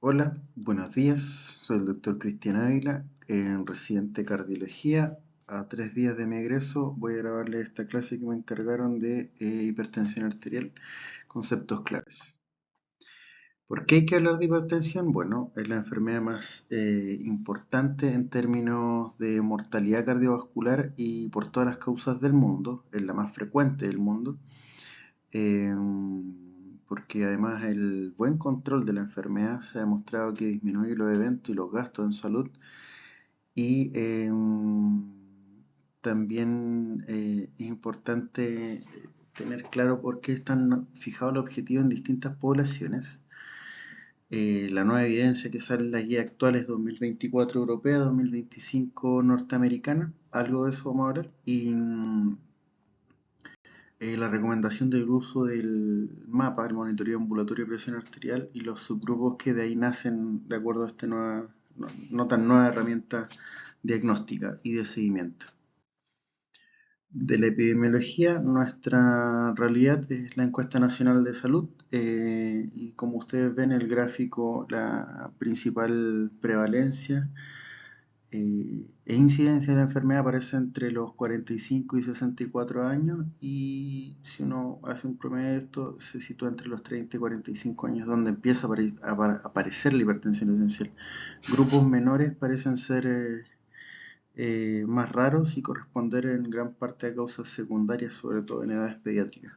Hola, buenos días. Soy el doctor Cristian Ávila, residente de cardiología. A 3 días de mi egreso voy a grabarles esta clase que me encargaron de hipertensión arterial, conceptos claves. ¿Por qué hay que hablar de hipertensión? Bueno, es la enfermedad más importante en términos de mortalidad cardiovascular y por todas las causas del mundo, es la más frecuente del mundo. Porque además el buen control de la enfermedad se ha demostrado que disminuye los eventos y los gastos en salud y también es importante tener claro por qué están fijados los objetivos en distintas poblaciones. La nueva evidencia que sale en las guías actuales 2024 europea, 2025 norteamericana, algo de eso vamos a hablar, y la recomendación del uso del mapa, el monitoreo ambulatorio de presión arterial y los subgrupos que de ahí nacen de acuerdo a esta nueva, no tan nueva herramienta diagnóstica y de seguimiento. De la epidemiología, nuestra realidad es la encuesta nacional de salud y como ustedes ven el gráfico, la principal prevalencia e incidencia de la enfermedad aparece entre los 45 y 64 años y si uno hace un promedio de esto se sitúa entre los 30 y 45 años donde empieza a aparecer la hipertensión esencial. Grupos menores parecen ser más raros y corresponder en gran parte a causas secundarias, sobre todo en edades pediátricas.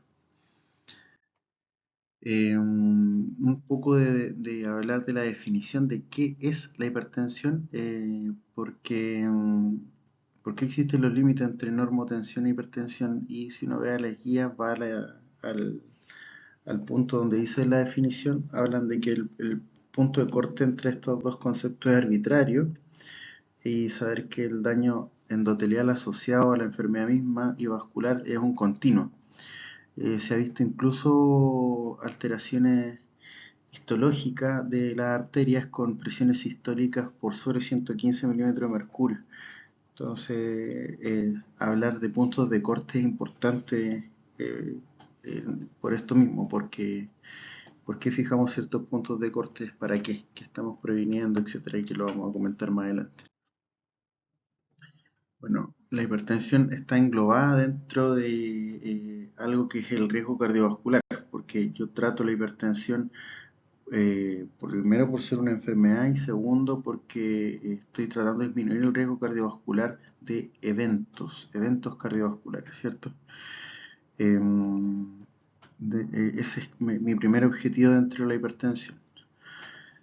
Un poco de hablar de la definición de qué es la hipertensión, porque existen los límites entre normotensión e hipertensión, y si uno ve a las guías va al punto donde dice la definición, hablan de que el punto de corte entre estos dos conceptos es arbitrario, y saber que el daño endotelial asociado a la enfermedad misma y vascular es un continuo. Se ha visto incluso alteraciones histológicas de las arterias con presiones sistólicas por sobre 115 milímetros de mercurio. Entonces, hablar de puntos de corte es importante eh, por esto mismo, porque fijamos ciertos puntos de corte, para qué estamos previniendo, etcétera, y que lo vamos a comentar más adelante. Bueno, la hipertensión está englobada dentro de algo que es el riesgo cardiovascular, porque yo trato la hipertensión primero por ser una enfermedad y segundo porque estoy tratando de disminuir el riesgo cardiovascular de eventos cardiovasculares, ¿cierto? Em, Ese es mi primer objetivo dentro de la hipertensión.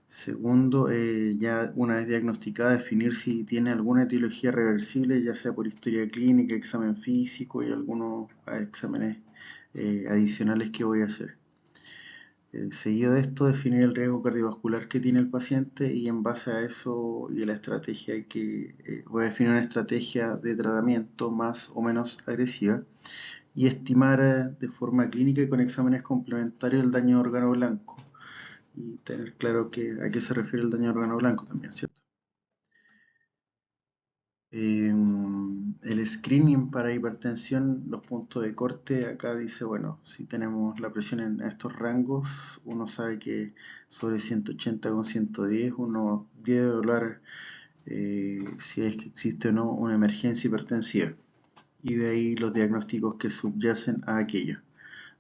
Segundo, ya una vez diagnosticada, definir si tiene alguna etiología reversible, ya sea por historia clínica, examen físico y algunos exámenes adicionales que voy a hacer. Seguido de esto, definir el riesgo cardiovascular que tiene el paciente y en base a eso y a la estrategia voy a definir una estrategia de tratamiento más o menos agresiva y estimar de forma clínica y con exámenes complementarios el daño de órgano blanco y tener claro a qué se refiere el daño de órgano blanco también, ¿cierto? El screening para hipertensión, los puntos de corte, acá dice, bueno, si tenemos la presión en estos rangos, uno sabe que sobre 180 con 110, uno debe evaluar si es que existe o no una emergencia hipertensiva. Y de ahí los diagnósticos que subyacen a aquello.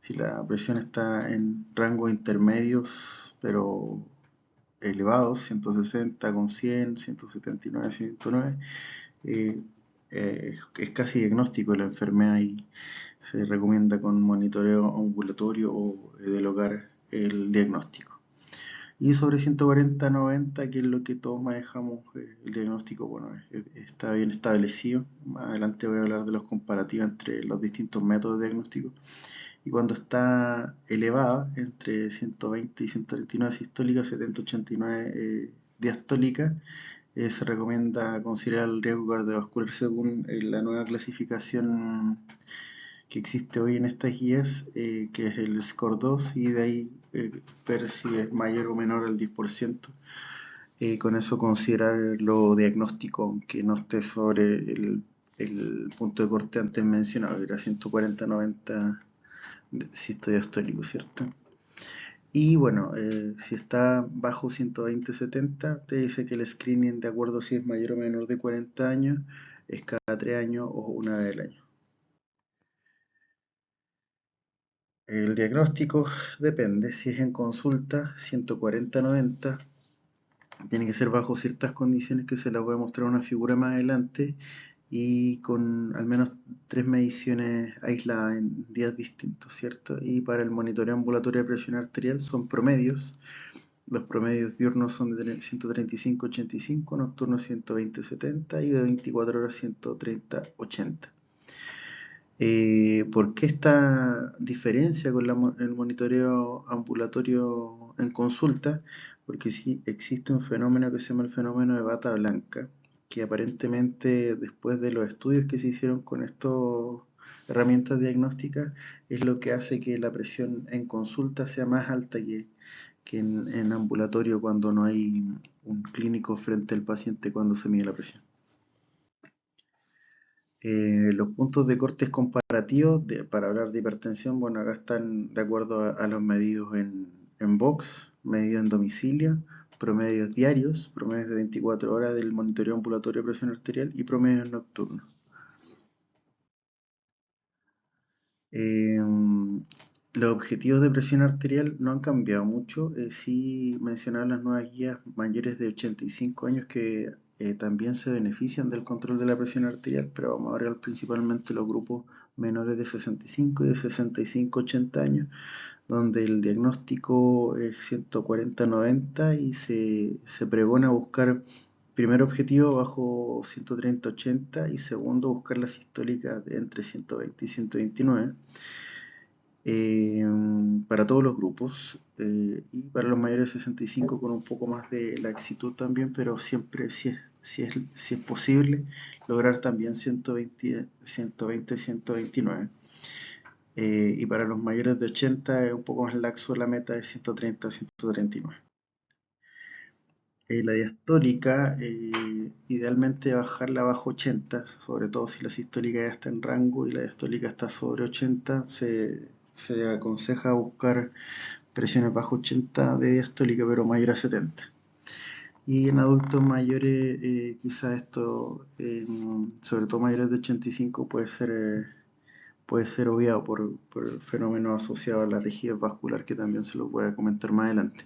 Si la presión está en rangos intermedios, pero elevados, 160 con 100, 179, 109, eh, es casi diagnóstico de la enfermedad y se recomienda con monitoreo ambulatorio o del hogar el diagnóstico. Y sobre 140-90, que es lo que todos manejamos, el diagnóstico, bueno, está bien establecido. Más adelante voy a hablar de los comparativos entre los distintos métodos de diagnóstico. Y cuando está elevada, entre 120 y 139 sistólica, 70-89 diastólica, se recomienda considerar el riesgo cardiovascular según la nueva clasificación que existe hoy en estas guías, que es el SCORE-2, y de ahí ver si es mayor o menor al 10%. Con eso considerar lo diagnóstico, aunque no esté sobre el punto de corte antes mencionado, que era 140-90 diastólico, ¿cierto? Y bueno, si está bajo 120/70, te dice que el screening, de acuerdo si es mayor o menor de 40 años, es cada 3 años o una vez al año. El diagnóstico depende, si es en consulta, 140/90, tiene que ser bajo ciertas condiciones que se las voy a mostrar en una figura más adelante y con al menos 3 mediciones aisladas en días distintos, ¿cierto? Y para el monitoreo ambulatorio de presión arterial son promedios. Los promedios diurnos son de 135/85, nocturnos 120/70 y de 24 horas 130/80. ¿Por qué esta diferencia con el monitoreo ambulatorio en consulta? Porque sí existe un fenómeno que se llama el fenómeno de bata blanca, que aparentemente después de los estudios que se hicieron con estas herramientas diagnósticas es lo que hace que la presión en consulta sea más alta que en ambulatorio cuando no hay un clínico frente al paciente cuando se mide la presión. Los puntos de cortes comparativos para hablar de hipertensión, bueno, acá están de acuerdo a los medidos en box, medidos en domicilio, promedios diarios, promedios de 24 horas del monitoreo ambulatorio de presión arterial y promedios nocturnos. Eh, los objetivos de presión arterial no han cambiado mucho. Sí mencionar las nuevas guías mayores de 85 años que también se benefician del control de la presión arterial, pero vamos a ver principalmente los grupos menores de 65 y de 65-80 años, donde el diagnóstico es 140/90 y se pregona buscar primer objetivo bajo 130/80 y segundo buscar la sistólica de entre 120 y 129 eh, para todos los grupos y para los mayores de 65 con un poco más de laxitud también, pero siempre si es posible lograr también 120, 129. Y para los mayores de 80 es un poco más laxo, la meta de 130 a 139. La diastólica, idealmente bajarla bajo 80, sobre todo si la sistólica ya está en rango y la diastólica está sobre 80, se aconseja buscar presiones bajo 80 de diastólica, pero mayor a 70. Y en adultos mayores, quizás esto, sobre todo mayores de 85, puede ser obviado por el fenómeno asociado a la rigidez vascular, que también se lo voy a comentar más adelante.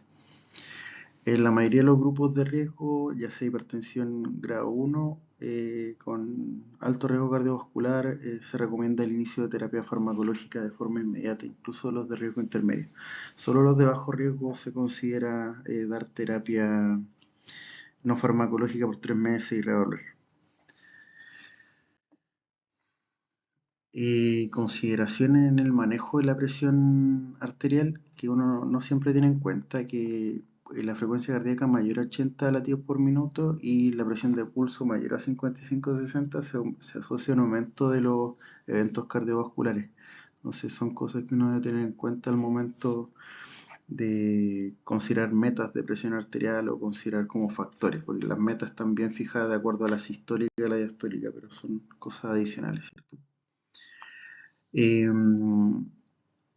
En la mayoría de los grupos de riesgo, ya sea hipertensión grado 1, con alto riesgo cardiovascular, se recomienda el inicio de terapia farmacológica de forma inmediata, incluso los de riesgo intermedio. Solo los de bajo riesgo se considera dar terapia no farmacológica por 3 meses y revolver. Consideraciones en el manejo de la presión arterial que uno no siempre tiene en cuenta que la frecuencia cardíaca mayor a 80 latidos por minuto y la presión de pulso mayor a 55-60 se asocia a un aumento de los eventos cardiovasculares. Entonces son cosas que uno debe tener en cuenta al momento de considerar metas de presión arterial o considerar como factores, porque las metas están bien fijadas de acuerdo a la sistólica y a la diastólica, pero son cosas adicionales, ¿cierto?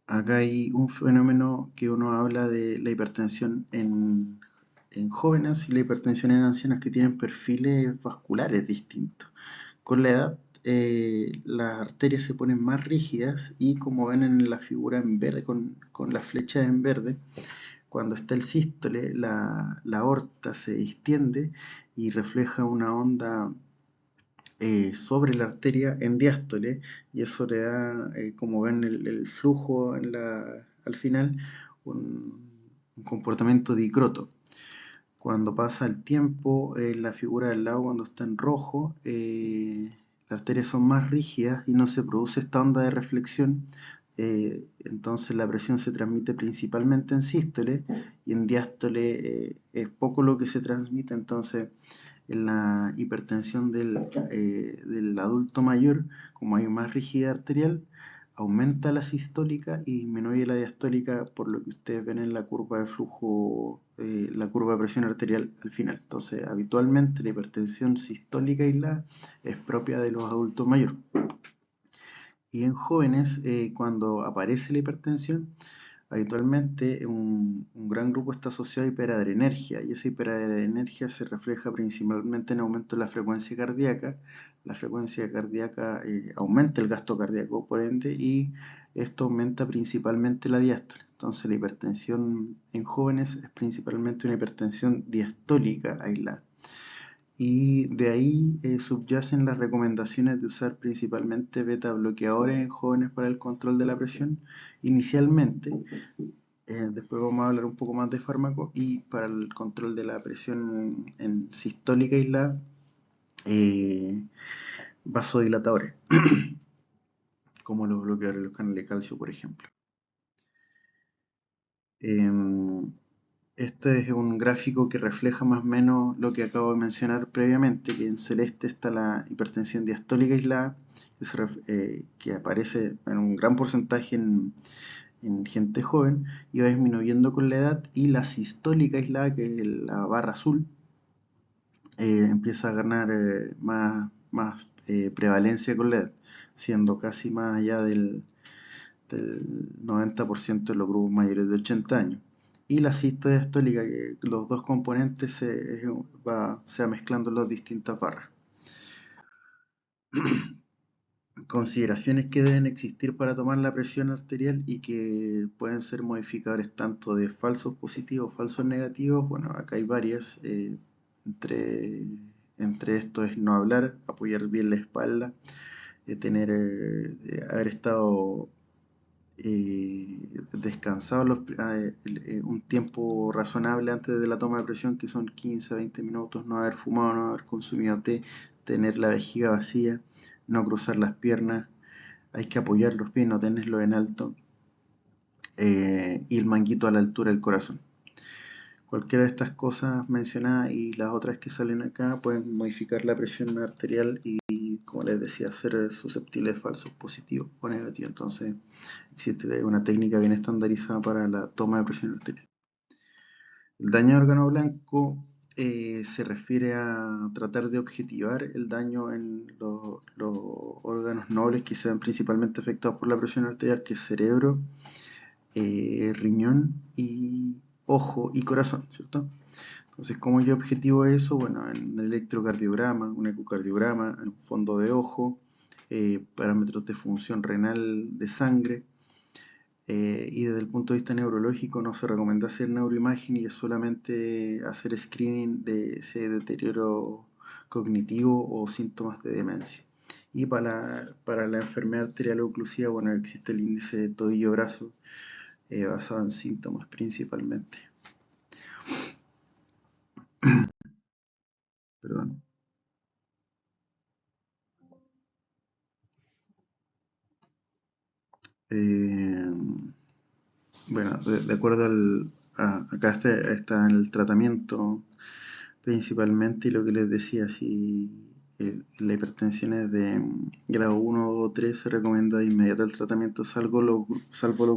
Acá hay un fenómeno que uno habla de la hipertensión en jóvenes y la hipertensión en ancianos que tienen perfiles vasculares distintos. Con la edad, las arterias se ponen más rígidas y como ven en la figura en verde, con las flechas en verde, cuando está el sístole, la aorta se distiende y refleja una onda sobre la arteria en diástole y eso le da, como ven el flujo al final, un comportamiento dicroto. Cuando pasa el tiempo, la figura del lado cuando está en rojo, las arterias son más rígidas y no se produce esta onda de reflexión, entonces la presión se transmite principalmente en sístole y en diástole es poco lo que se transmite, entonces en la hipertensión del adulto mayor, como hay más rigidez arterial, aumenta la sistólica y disminuye la diastólica, por lo que ustedes ven en la curva de flujo, la curva de presión arterial al final. Entonces, habitualmente la hipertensión sistólica aislada es propia de los adultos mayores. Y en jóvenes, cuando aparece la hipertensión, Habitualmente un gran grupo está asociado a hiperadrenergia y esa hiperadrenergia se refleja principalmente en aumento de la frecuencia cardíaca. La frecuencia cardíaca aumenta el gasto cardíaco por ende y esto aumenta principalmente la diástole. Entonces la hipertensión en jóvenes es principalmente una hipertensión diastólica aislada. Y de ahí subyacen las recomendaciones de usar principalmente beta bloqueadores en jóvenes para el control de la presión inicialmente. Después vamos a hablar un poco más de fármacos y para el control de la presión en sistólica aislada, vasodilatadores, como los bloqueadores de los canales de calcio, por ejemplo. Este es un gráfico que refleja más o menos lo que acabo de mencionar previamente, que en celeste está la hipertensión diastólica aislada, que aparece en un gran porcentaje en gente joven y va disminuyendo con la edad, y la sistólica aislada, que es la barra azul, empieza a ganar más prevalencia con la edad, siendo casi más allá del 90% de los grupos mayores de 80 años. Y la sístole diastólica, que los dos componentes se va mezclando en las distintas barras. Consideraciones que deben existir para tomar la presión arterial y que pueden ser modificadores tanto de falsos positivos, falsos negativos. Bueno, acá hay varias. Entre esto es no hablar, apoyar bien la espalda, haber estado descansado un tiempo razonable antes de la toma de presión, que son 15 a 20 minutos, no haber fumado, no haber consumido té, tener la vejiga vacía, no cruzar las piernas, hay que apoyar los pies, no tenerlos en alto, y el manguito a la altura del corazón. Cualquiera de estas cosas mencionadas y las otras que salen acá pueden modificar la presión arterial y, como les decía, ser susceptible de falsos positivos o negativos. Entonces existe una técnica bien estandarizada para la toma de presión arterial. El daño de órgano blanco se refiere a tratar de objetivar el daño en los órganos nobles que se ven principalmente afectados por la presión arterial, que es cerebro, riñón y ojo y corazón, ¿cierto? Entonces, ¿cómo yo objetivo eso? Bueno, en el electrocardiograma, un ecocardiograma, en un fondo de ojo, parámetros de función renal de sangre, y desde el punto de vista neurológico no se recomienda hacer neuroimagen y es solamente hacer screening de ese deterioro cognitivo o síntomas de demencia. Y para la enfermedad arterial oclusiva, bueno, existe el índice de tobillo-brazo, basado en síntomas principalmente. Perdón. Bueno, de acuerdo acá está en el tratamiento principalmente, y lo que les decía, si la hipertensión es de grado 1 o 3, se recomienda de inmediato el tratamiento, salvo los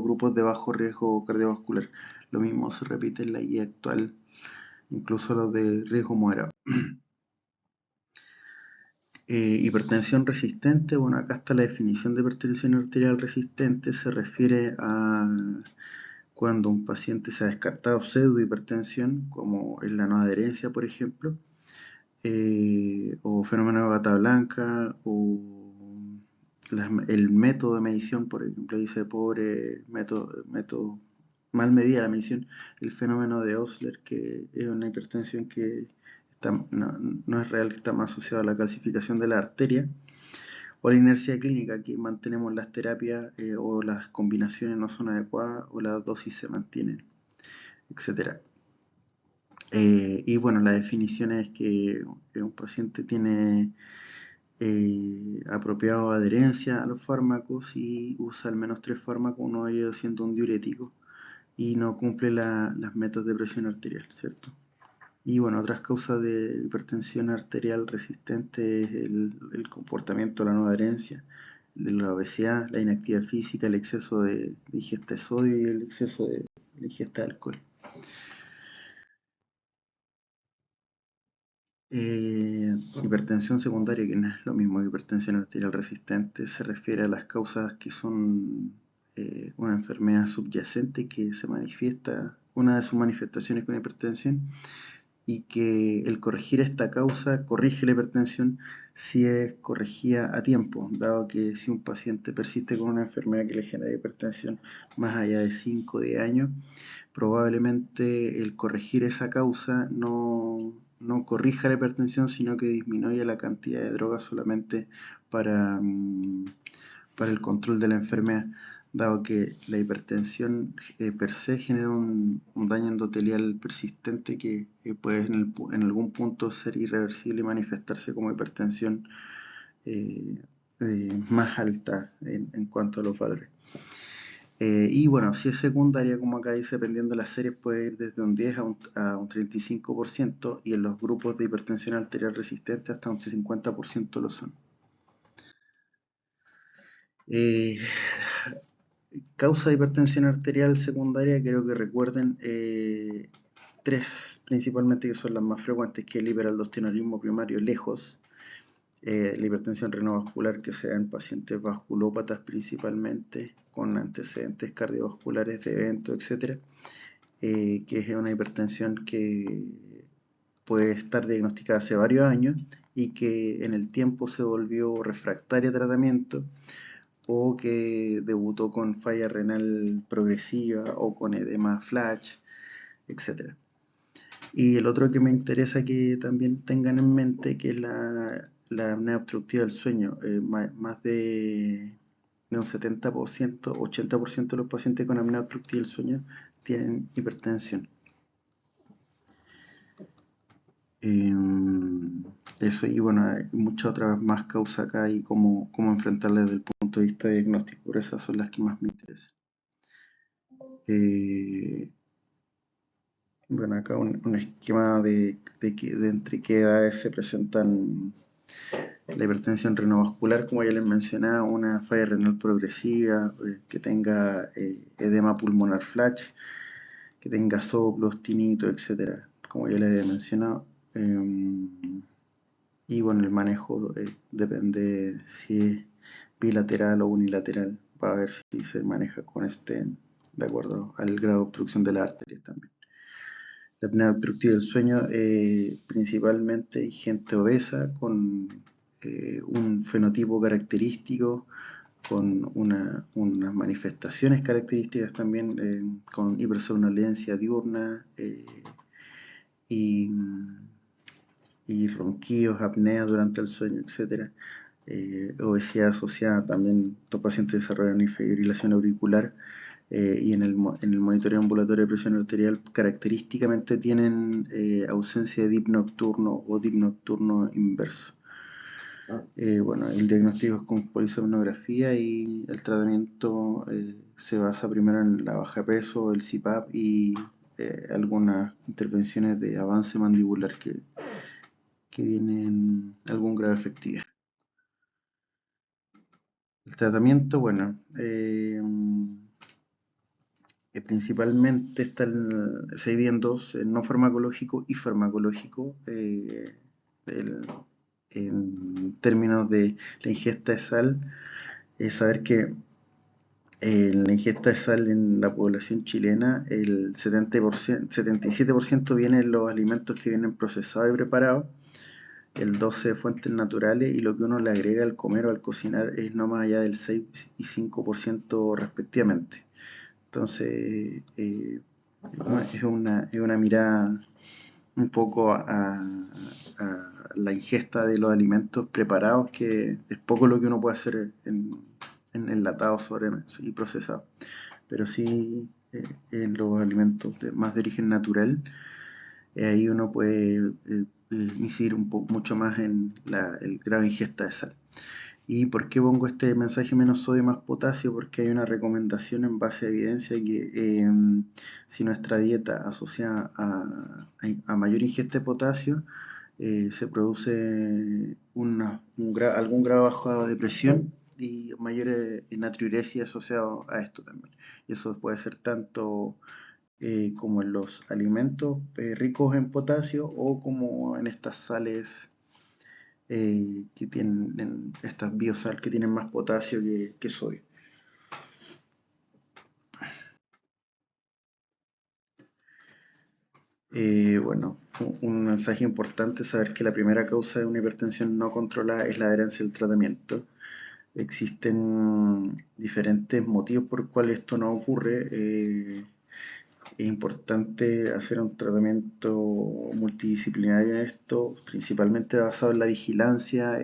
grupos de bajo riesgo cardiovascular. Lo mismo se repite en la guía actual, incluso los de riesgo moderado. Hipertensión resistente, bueno, acá está la definición de hipertensión arterial resistente, se refiere a cuando un paciente se ha descartado pseudohipertensión, como es la no adherencia, por ejemplo, o fenómeno de bata blanca, o el método de medición, por ejemplo, dice pobre método mal medida la medición, el fenómeno de Osler, que es una hipertensión que no es real, que está más asociada a la calcificación de la arteria, o la inercia clínica, que mantenemos las terapias o las combinaciones no son adecuadas o las dosis se mantienen, etc. Y bueno, la definición es que un paciente tiene apropiado adherencia a los fármacos y usa al menos 3 fármacos, uno de ellos siendo un diurético, y no cumple las metas de presión arterial, ¿cierto? Y bueno, otras causas de hipertensión arterial resistente es el comportamiento de la no adherencia, la obesidad, la inactividad física, el exceso de ingesta de sodio y el exceso de ingesta de alcohol. Hipertensión secundaria, que no es lo mismo que hipertensión arterial resistente, se refiere a las causas que son una enfermedad subyacente que se manifiesta, una de sus manifestaciones con hipertensión, y que el corregir esta causa corrige la hipertensión si es corregida a tiempo, dado que si un paciente persiste con una enfermedad que le genera hipertensión más allá de 5 o 10 años, probablemente el corregir esa causa no corrija la hipertensión, sino que disminuya la cantidad de drogas solamente para, para el control de la enfermedad, dado que la hipertensión per se genera un daño endotelial persistente que puede en algún punto ser irreversible y manifestarse como hipertensión eh, más alta en cuanto a los valores. Y bueno, si es secundaria, como acá dice, dependiendo de las series, puede ir desde un 10 a un 35%, y en los grupos de hipertensión arterial resistente hasta un 50% lo son. Eh, Causa de hipertensión arterial secundaria, creo que recuerden tres principalmente que son las más frecuentes, que es el hiperaldosteronismo primario lejos, la hipertensión renovascular que se da en pacientes vasculópatas principalmente, con antecedentes cardiovasculares de evento, etc., que es una hipertensión que puede estar diagnosticada hace varios años y que en el tiempo se volvió refractaria a tratamiento, o que debutó con falla renal progresiva o con edema flash, etc. Y el otro que me interesa que también tengan en mente, que es la apnea obstructiva del sueño. Más de un 70%, 80% de los pacientes con apnea obstructiva del sueño tienen hipertensión. Eso, y bueno, hay muchas otras más causas acá y cómo enfrentarlas desde el punto de vista diagnóstico, pero esas son las que más me interesan. Bueno, acá un esquema de entre qué edades se presentan la hipertensión renovascular, como ya les mencionaba, una falla renal progresiva, que tenga edema pulmonar flash, que tenga soplos, tinito, etcétera, como ya les he mencionado. Y bueno, el manejo depende si es bilateral o unilateral, para ver si se maneja con stent, de acuerdo al grado de obstrucción de la arteria también. La apnea obstructiva del sueño, principalmente gente obesa con un fenotipo característico, con unas manifestaciones características también, con hipersomnolencia diurna, y, y ronquidos, apnea durante el sueño, etc. Obesidad asociada también, estos pacientes desarrollan fibrilación auricular, y en el monitoreo ambulatorio de presión arterial característicamente tienen ausencia de dip nocturno o dip nocturno inverso. Bueno, el diagnóstico es con polisomnografía, y el tratamiento se basa primero en la baja de peso, el CPAP y algunas intervenciones de avance mandibular que tienen algún grado de efectividad. El tratamiento, bueno, principalmente se divide en dos, no farmacológico y farmacológico. En términos de la ingesta de sal, saber que la ingesta de sal en la población chilena, el 77% viene en los alimentos que vienen procesados y preparados, el 12% de fuentes naturales, y lo que uno le agrega al comer o al cocinar es no más allá del 6 y 5% respectivamente. Entonces, es una mirada un poco a la ingesta de los alimentos preparados, que es poco lo que uno puede hacer en enlatados y procesados, pero sí en los alimentos más de origen natural, ahí uno puede incidir mucho más en el grado de ingesta de sal. ¿Y por qué pongo este mensaje menos sodio más potasio? Porque hay una recomendación en base a evidencia que si nuestra dieta asociada a mayor ingesta de potasio, se produce algún grado bajo de presión y mayor natriuresia asociado a esto también. Y eso puede ser tanto como en los alimentos ricos en potasio, o como en estas sales que tienen estas biosal, que tienen más potasio que sodio. Bueno, un mensaje importante es saber que la primera causa de una hipertensión no controlada es la adherencia al tratamiento. Existen diferentes motivos por los cuales esto no ocurre. Es importante hacer un tratamiento multidisciplinario en esto, principalmente basado en la vigilancia,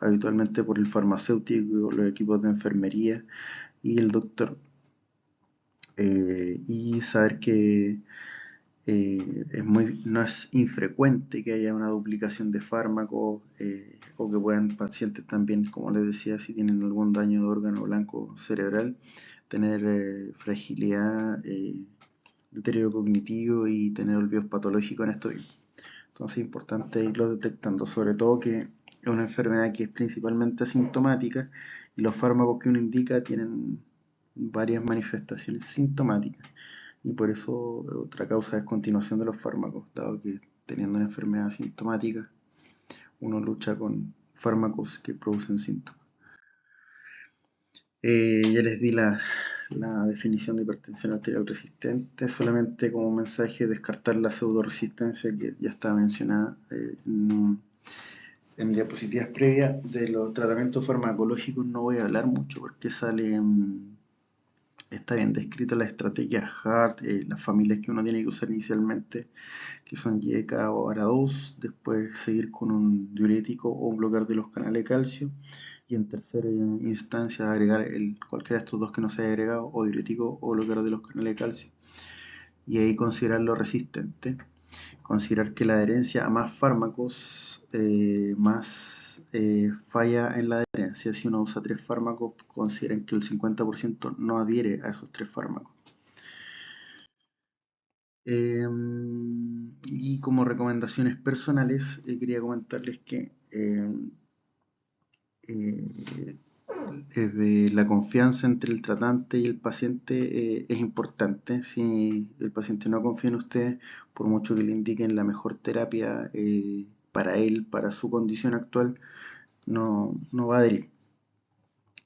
habitualmente por el farmacéutico, los equipos de enfermería y el doctor. Y saber que no es infrecuente que haya una duplicación de fármacos, o que puedan pacientes también, como les decía, si tienen algún daño de órgano blanco cerebral, tener fragilidad, deterioro cognitivo y tener olvidos patológicos en esto. Entonces es importante irlo detectando, sobre todo que es una enfermedad que es principalmente asintomática y los fármacos que uno indica tienen varias manifestaciones sintomáticas, y por eso otra causa es continuación de los fármacos, dado que teniendo una enfermedad asintomática uno lucha con fármacos que producen síntomas. Ya les di la definición de hipertensión arterial resistente, solamente como mensaje descartar la pseudoresistencia que ya estaba mencionada en diapositivas previas. De los tratamientos farmacológicos no voy a hablar mucho porque está bien descrita la estrategia HART, las familias que uno tiene que usar inicialmente, que son YECA o ARA2, después seguir con un diurético o un bloqueador de los canales de calcio, y en tercera instancia agregar cualquiera de estos dos que no se haya agregado, o diurético o bloqueador de los canales de calcio, y ahí considerarlo resistente. Considerar que la adherencia a más fármacos más falla en la adherencia. Si uno usa 3 fármacos, consideren que el 50% no adhiere a esos 3 fármacos. Y como recomendaciones personales, quería comentarles que eh, la confianza entre el tratante y el paciente es importante. Si el paciente no confía en usted, por mucho que le indiquen la mejor terapia para él, para su condición actual, no va a adherir.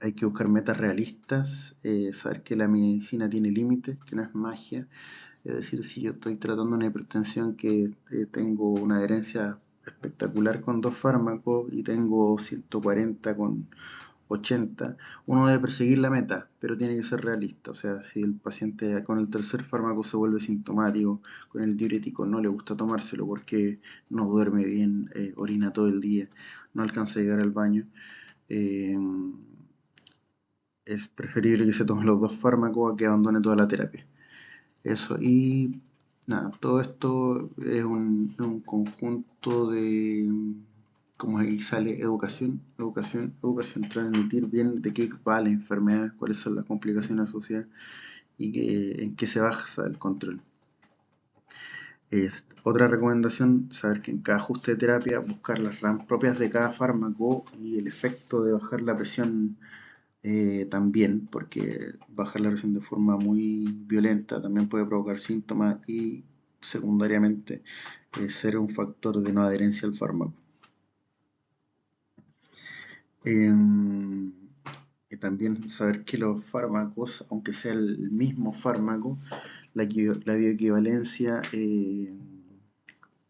Hay que buscar metas realistas, saber que la medicina tiene límites, que no es magia. Es decir, si yo estoy tratando una hipertensión que tengo una adherencia espectacular con 2 fármacos y tengo 140 con 80, uno debe perseguir la meta, pero tiene que ser realista. O sea, si el paciente con el tercer fármaco se vuelve sintomático, con el diurético no le gusta tomárselo porque no duerme bien, orina todo el día, no alcanza a llegar al baño, eh, es preferible que se tome los 2 fármacos a que abandone toda la terapia. Eso, y nada, todo esto es un conjunto de, como aquí sale, educación, educación, educación, transmitir bien de qué va la enfermedad, cuáles son las complicaciones asociadas y en qué se basa el control. Otra recomendación, saber que en cada ajuste de terapia buscar las RAM propias de cada fármaco y el efecto de bajar la presión también, porque bajar la presión de forma muy violenta también puede provocar síntomas y secundariamente ser un factor de no adherencia al fármaco. Y también saber que los fármacos, aunque sea el mismo fármaco, la bioequivalencia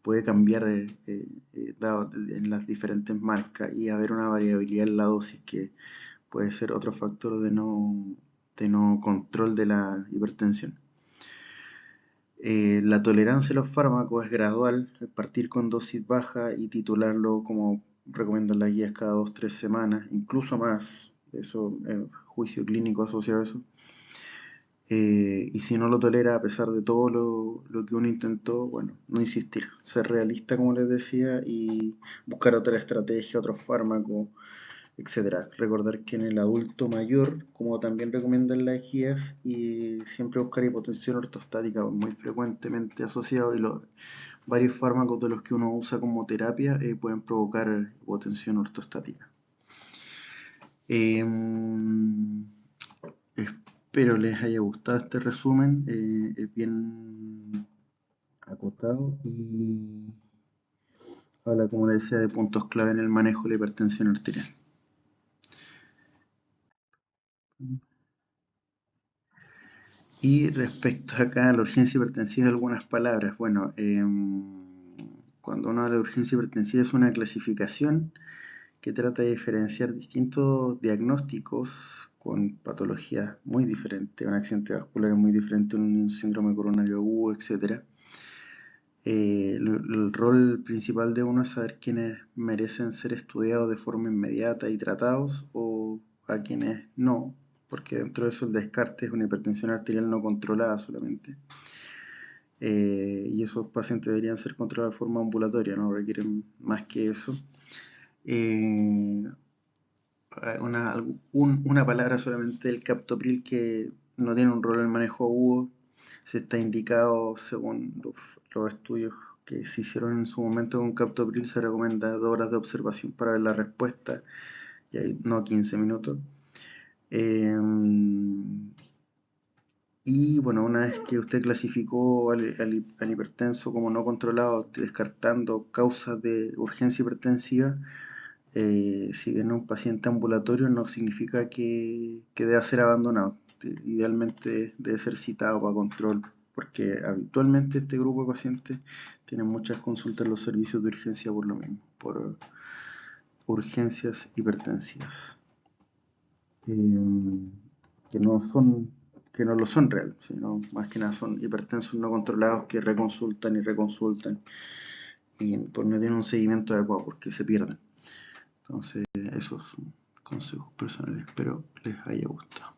puede cambiar en las diferentes marcas y haber una variabilidad en la dosis que puede ser otro factor de no control de la hipertensión. La tolerancia a los fármacos es gradual, es partir con dosis baja y titularlo como recomiendan las guías cada 2-3 semanas, incluso más, eso, juicio clínico asociado a eso. Y si no lo tolera a pesar de todo lo que uno intentó, bueno, no insistir, ser realista como les decía y buscar otra estrategia, otros fármacos, etcétera. Recordar que en el adulto mayor, como también recomiendan las guías, y siempre buscar hipotensión ortostática, muy frecuentemente asociado, y varios fármacos de los que uno usa como terapia pueden provocar hipotensión ortostática. Espero les haya gustado este resumen, es bien acotado y habla, como les decía, de puntos clave en el manejo de la hipertensión arterial. Y respecto acá a la urgencia hipertensiva, algunas palabras. Bueno, cuando uno habla de urgencia hipertensiva es una clasificación que trata de diferenciar distintos diagnósticos con patologías muy diferentes, un accidente vascular muy diferente, un síndrome coronario agudo, etc. El rol principal de uno es saber quiénes merecen ser estudiados de forma inmediata y tratados o a quienes no, porque dentro de eso el descarte es una hipertensión arterial no controlada solamente. Y esos pacientes deberían ser controlados de forma ambulatoria, no requieren más que eso. Una palabra solamente del captopril que no tiene un rol en el manejo agudo, se está indicado según los estudios que se hicieron en su momento con captopril, se recomienda 2 horas de observación para ver la respuesta, y ahí, no 15 minutos. Y bueno, una vez que usted clasificó al hipertenso como no controlado, descartando causas de urgencia hipertensiva, si viene un paciente ambulatorio no significa que deba ser abandonado. Idealmente debe ser citado para control, porque habitualmente este grupo de pacientes tiene muchas consultas en los servicios de urgencia por lo mismo, por urgencias hipertensivas. Que no son, que no lo son real, sino más que nada son hipertensos no controlados que reconsultan y reconsultan y por no tener un seguimiento adecuado porque se pierden. Entonces, esos consejos personales, espero les haya gustado.